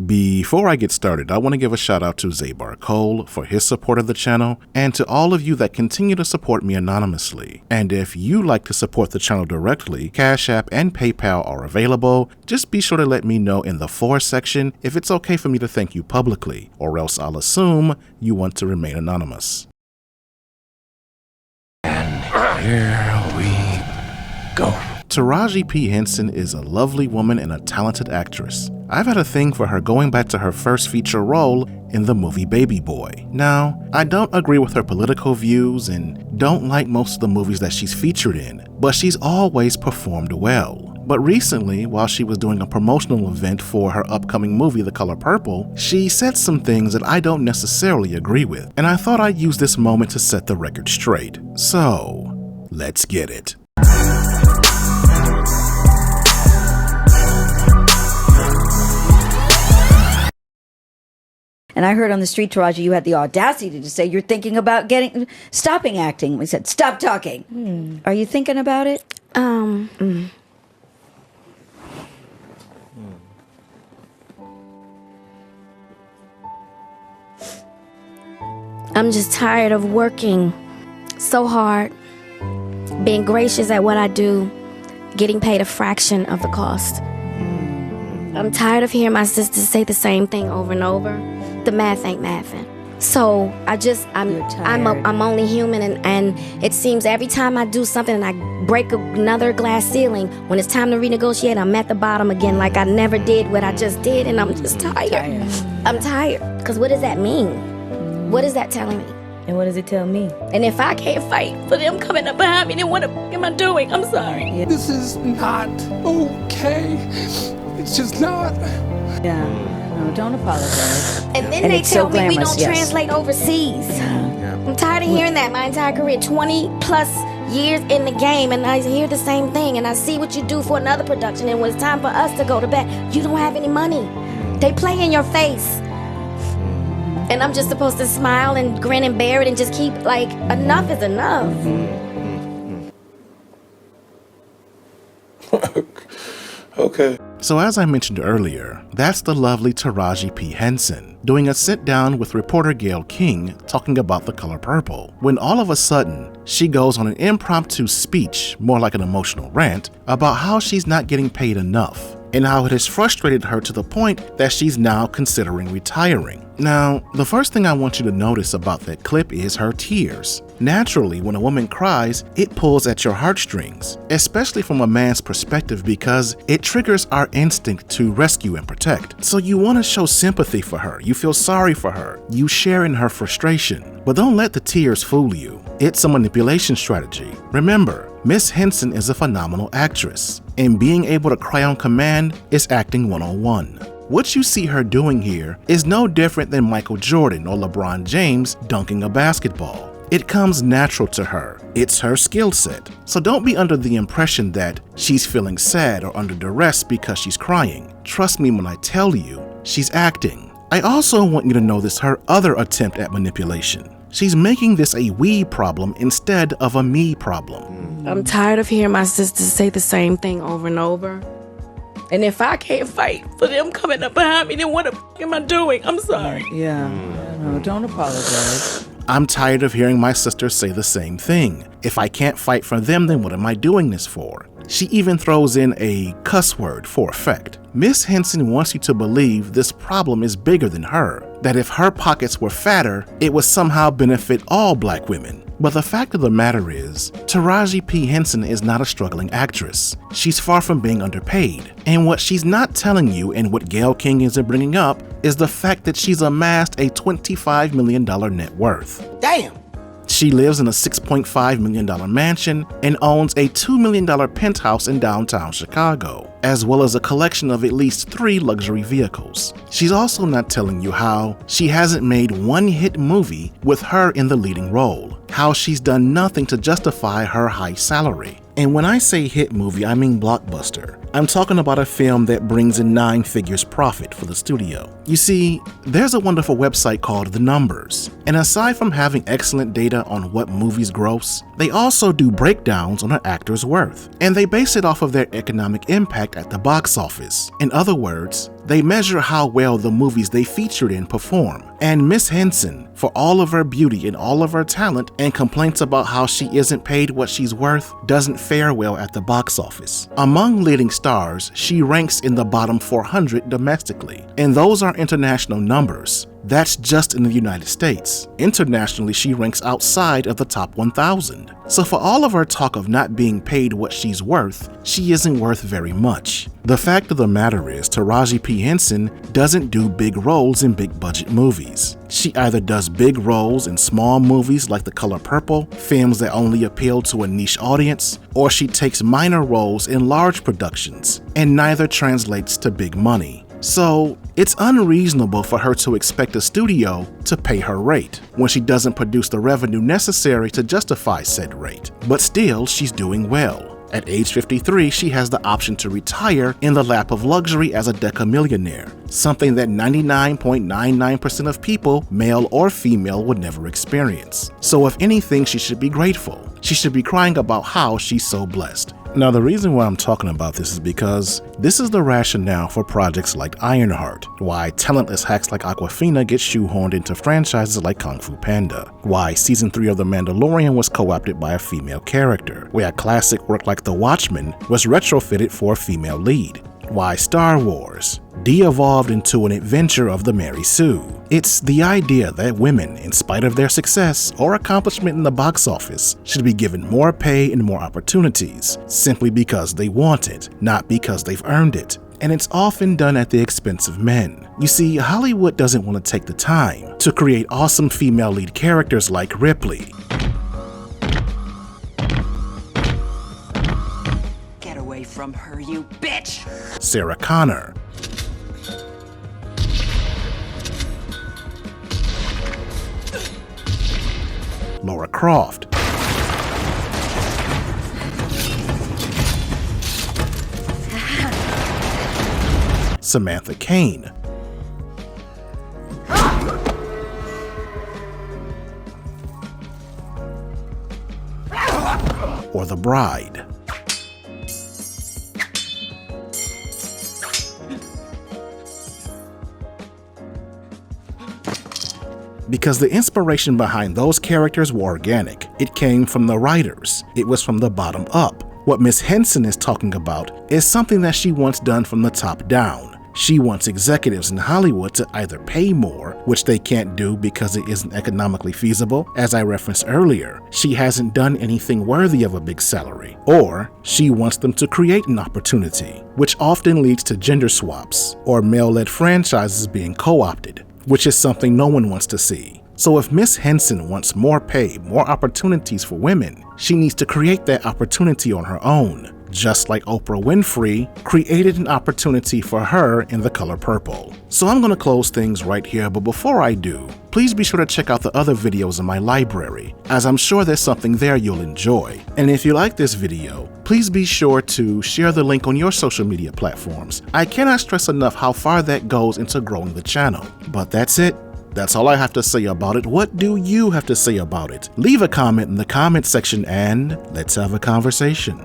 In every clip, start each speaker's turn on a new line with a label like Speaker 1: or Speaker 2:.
Speaker 1: Before I get started, I want to give a shout out to Zabar Cole for his support of the channel, and to all of you that continue to support me anonymously. And if you like to support the channel directly, Cash App and PayPal are available. Just be sure to let me know in the For section if it's okay for me to thank you publicly, or else I'll assume you want to remain anonymous.
Speaker 2: And here we go.
Speaker 1: Taraji P. Henson is a lovely woman and a talented actress. I've had a thing for her going back to her first feature role in the movie Baby Boy. Now, I don't agree with her political views and don't like most of the movies that she's featured in, but she's always performed well. But recently, while she was doing a promotional event for her upcoming movie The Color Purple, she said some things that I don't necessarily agree with, and I thought I'd use this moment to set the record straight. So, let's get it.
Speaker 3: And I heard on the street, Taraji, you had the audacity to say you're thinking about stopping acting. We said, stop talking. Are you thinking about it?
Speaker 4: I'm just tired of working so hard, being gracious at what I do, getting paid a fraction of the cost. I'm tired of hearing my sisters say the same thing over and over. The math ain't mathin'. So I'm only human, and it seems every time I do something and I break another glass ceiling, when it's time to renegotiate, I'm at the bottom again, like I never did what I just did, and I'm just tired. I'm tired. Because what does that mean? What is that telling me?
Speaker 3: And what does it tell me?
Speaker 4: And if I can't fight for them coming up behind me, then what am I doing? I'm sorry.
Speaker 3: Yeah.
Speaker 5: This is not okay. It's just not.
Speaker 3: Yeah. No, don't apologize.
Speaker 4: And then they tell me we don't translate overseas. I'm tired of hearing that my entire career, 20 plus years in the game, and I hear the same thing, and I see what you do for another production, and when it's time for us to go to bed, you don't have any money. They play in your face. And I'm just supposed to smile and grin and bear it and just keep, like, enough is enough.
Speaker 5: Okay.
Speaker 1: So as I mentioned earlier, that's the lovely Taraji P. Henson doing a sit-down with reporter Gayle King talking about The Color Purple, when all of a sudden, she goes on an impromptu speech, more like an emotional rant, about how she's not getting paid enough, and how it has frustrated her to the point that she's now considering retiring. Now, the first thing I want you to notice about that clip is her tears. Naturally, when a woman cries, it pulls at your heartstrings, especially from a man's perspective, because it triggers our instinct to rescue and protect. So you want to show sympathy for her, you feel sorry for her, you share in her frustration. But don't let the tears fool you. It's a manipulation strategy. Remember, Miss Henson is a phenomenal actress, and being able to cry on command is acting 101. What you see her doing here is no different than Michael Jordan or LeBron James dunking a basketball. It comes natural to her. It's her skill set. So don't be under the impression that she's feeling sad or under duress because she's crying. Trust me when I tell you, she's acting. I also want you to notice her other attempt at manipulation. She's making this a we problem instead of a me problem.
Speaker 4: I'm tired of hearing my sisters say the same thing over and over. And if I can't fight for them coming up behind me, then what am I doing? I'm sorry.
Speaker 3: Yeah. No, don't apologize.
Speaker 1: I'm tired of hearing my sisters say the same thing. If I can't fight for them, then what am I doing this for? She even throws in a cuss word for effect. Miss Henson wants you to believe this problem is bigger than her, that if her pockets were fatter, it would somehow benefit all black women. But the fact of the matter is, Taraji P. Henson is not a struggling actress. She's far from being underpaid. And what she's not telling you, and what Gayle King isn't bringing up, is the fact that she's amassed a $25 million net worth.
Speaker 2: Damn!
Speaker 1: She lives in a $6.5 million mansion and owns a $2 million penthouse in downtown Chicago, as well as a collection of at least 3 luxury vehicles. She's also not telling you how she hasn't made one hit movie with her in the leading role, how she's done nothing to justify her high salary. And when I say hit movie, I mean blockbuster. I'm talking about a film that brings in 9 figures profit for the studio. You see, there's a wonderful website called The Numbers, and aside from having excellent data on what movies gross, they also do breakdowns on an actor's worth, and they base it off of their economic impact at the box office. In other words, They measure how well the movies they featured in perform. And Miss Henson, for all of her beauty and all of her talent and complaints about how she isn't paid what she's worth, doesn't fare well at the box office. Among leading stars, she ranks in the bottom 400 domestically, and those are international numbers. That's just in the United States. Internationally, she ranks outside of the top 1,000. So for all of her talk of not being paid what she's worth, she isn't worth very much. The fact of the matter is, Taraji P. Henson doesn't do big roles in big budget movies. She either does big roles in small movies like The Color Purple, films that only appeal to a niche audience, or she takes minor roles in large productions, and neither translates to big money. So it's unreasonable for her to expect a studio to pay her rate when she doesn't produce the revenue necessary to justify said rate. But still, she's doing well. At age 53, she has the option to retire in the lap of luxury as a decamillionaire, something that 99.99% of people, male or female, would never experience. So if anything, she should be grateful. She should be crying about how she's so blessed. Now, the reason why I'm talking about this is because this is the rationale for projects like Ironheart, why talentless hacks like Awkwafina get shoehorned into franchises like Kung Fu Panda, why Season 3 of The Mandalorian was co-opted by a female character, where a classic work like The Watchmen was retrofitted for a female lead, why Star Wars de-evolved into an adventure of the Mary Sue. It's the idea that women, in spite of their success or accomplishment in the box office, should be given more pay and more opportunities, simply because they want it, not because they've earned it. And it's often done at the expense of men. You see, Hollywood doesn't want to take the time to create awesome female lead characters like Ripley,
Speaker 6: from her, you bitch!
Speaker 1: Sarah Connor, Laura Croft, Samantha Cain, or The Bride. Because the inspiration behind those characters were organic. It came from the writers. It was from the bottom up. What Miss Henson is talking about is something that she wants done from the top down. She wants executives in Hollywood to either pay more, which they can't do because it isn't economically feasible. As I referenced earlier, she hasn't done anything worthy of a big salary. Or she wants them to create an opportunity, which often leads to gender swaps or male-led franchises being co-opted, which is something no one wants to see. So if Miss Henson wants more pay, more opportunities for women, she needs to create that opportunity on her own, just like Oprah Winfrey created an opportunity for her in The Color Purple. So I'm going to close things right here, but before I do, please be sure to check out the other videos in my library, as I'm sure there's something there you'll enjoy. And if you like this video, please be sure to share the link on your social media platforms. I cannot stress enough how far that goes into growing the channel. But that's it. That's all I have to say about it. What do you have to say about it? Leave a comment in the comment section and let's have a conversation.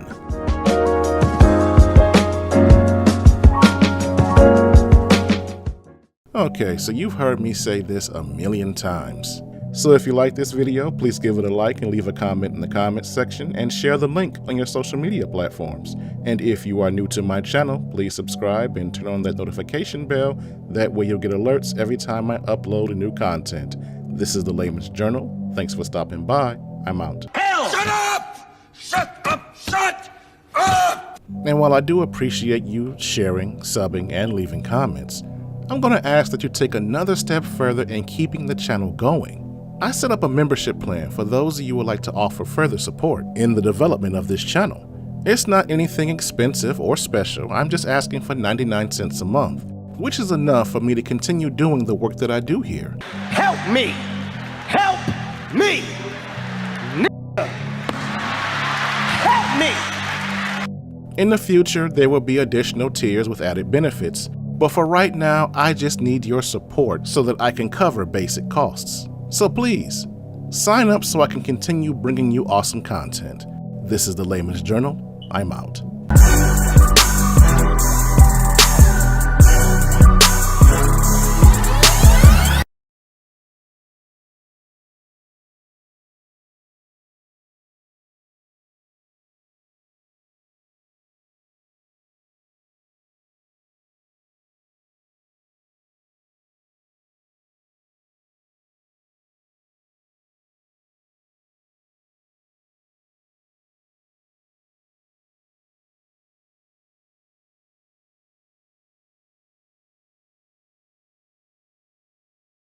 Speaker 1: Okay, so you've heard me say this a million times. So if you like this video, please give it a like and leave a comment in the comments section and share the link on your social media platforms. And if you are new to my channel, please subscribe and turn on that notification bell. That way you'll get alerts every time I upload new content. This is the Layman's Journal. Thanks for stopping by. I'm out.
Speaker 5: Hell! Shut up! Shut up! Shut up!
Speaker 1: And while I do appreciate you sharing, subbing, and leaving comments, I'm going to ask that you take another step further in keeping the channel going. I set up a membership plan for those of you who would like to offer further support in the development of this channel. It's not anything expensive or special. I'm just asking for 99 cents a month, which is enough for me to continue doing the work that I do here.
Speaker 5: Help me! Help me! Help me!
Speaker 1: In the future, there will be additional tiers with added benefits, but for right now, I just need your support so that I can cover basic costs. So please, sign up so I can continue bringing you awesome content. This is the Layman's Journal. I'm out.